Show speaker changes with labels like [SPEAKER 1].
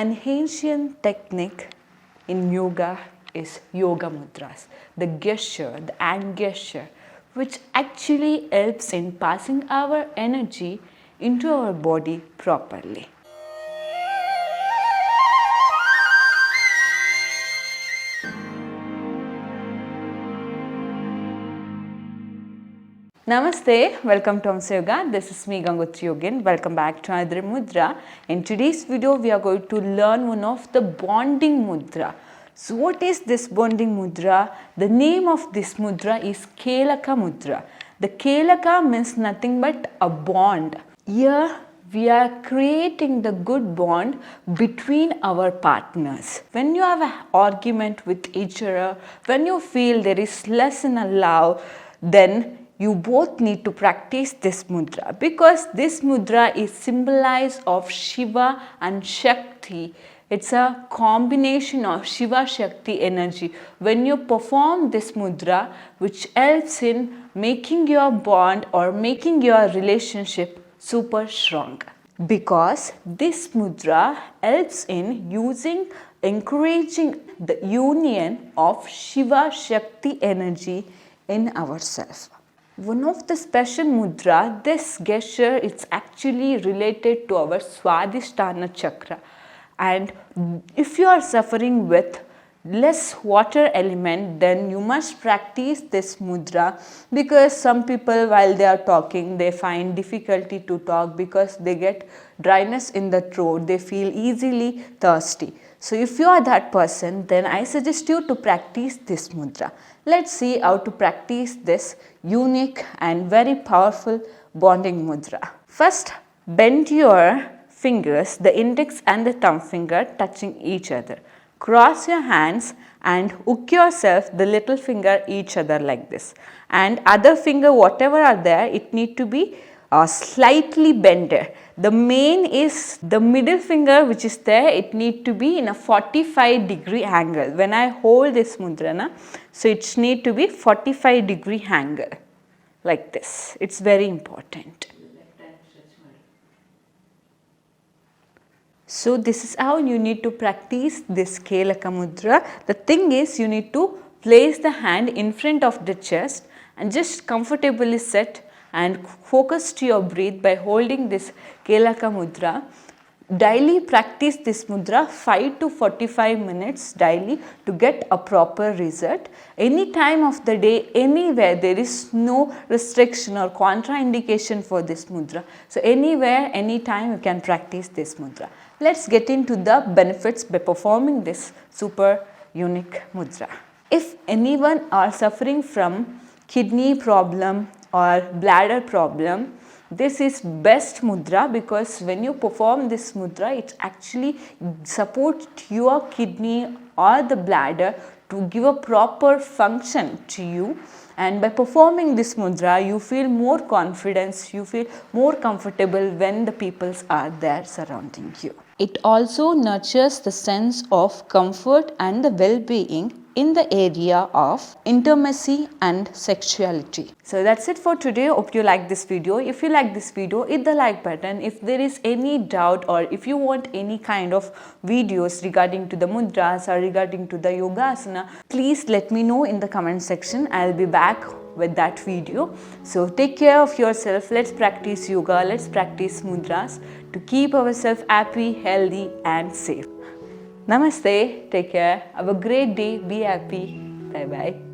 [SPEAKER 1] An ancient technique in yoga is yoga mudras, the gesture, the hand gesture, which actually helps in passing our energy into our body properly. Namaste, welcome to Yoga. This is me Gangothri again. Welcome back to another mudra. In today's video, we are going to learn one of the bonding mudra. So what is this bonding mudra? The name of this mudra is kilakamudra. The kilaka means nothing but a bond. Here we are creating the good bond between our partners. When you have an argument with each other, when you feel there is less in a love, then you both need to practice this mudra, because this mudra is symbolized of Shiva and Shakti. It's a combination of Shiva Shakti energy. When you perform this mudra, which helps in making your bond or making your relationship super strong, because this mudra helps in encouraging the union of Shiva Shakti energy in ourselves. One of the special mudra, this gesture, it's actually related to our Swadhisthana chakra. And if you are suffering with less water element, then you must practice this mudra, because some people, while they are talking, they find difficulty to talk because they get dryness in the throat, they feel easily thirsty. So if you are that person, then I suggest you to practice this mudra. Let's see how to practice this unique and very powerful bonding mudra. First, bend your fingers, the index and the thumb finger touching each other. Cross your hands and hook yourself, the little finger each other like this. And other finger, whatever are there, it need to be slightly bended. The main is the middle finger which is there, it need to be in a 45-degree angle. When I hold this mudra, so it need to be 45-degree angle like this. It's very important. So this is how you need to practice this kilakamudra. The thing is, you need to place the hand in front of the chest and just comfortably sit and focus to your breath by holding this kilakamudra. Daily practice this mudra 5 to 45 minutes daily to get a proper result. Any time of the day, anywhere, there is no restriction or contraindication for this mudra. So anywhere, anytime you can practice this mudra. Let's get into the benefits by performing this super unique mudra. If anyone are suffering from kidney problem or bladder problem, this is best mudra, because when you perform this mudra, it actually supports your kidney or the bladder to give a proper function to you. And by performing this mudra, you feel more confidence, you feel more comfortable when the peoples are there surrounding you. It also nurtures the sense of comfort and the well-being in the area of intimacy and sexuality. So that's it for today. Hope you like this video. If you like this video, hit the like button. If there is any doubt or if you want any kind of videos regarding to the mudras or regarding to the yogasana, please let me know in the comment section. I'll be back with that video. So take care of yourself. Let's practice yoga. Let's practice mudras to keep ourselves happy, healthy and safe. Namaste, take care, have a great day, be happy, bye bye.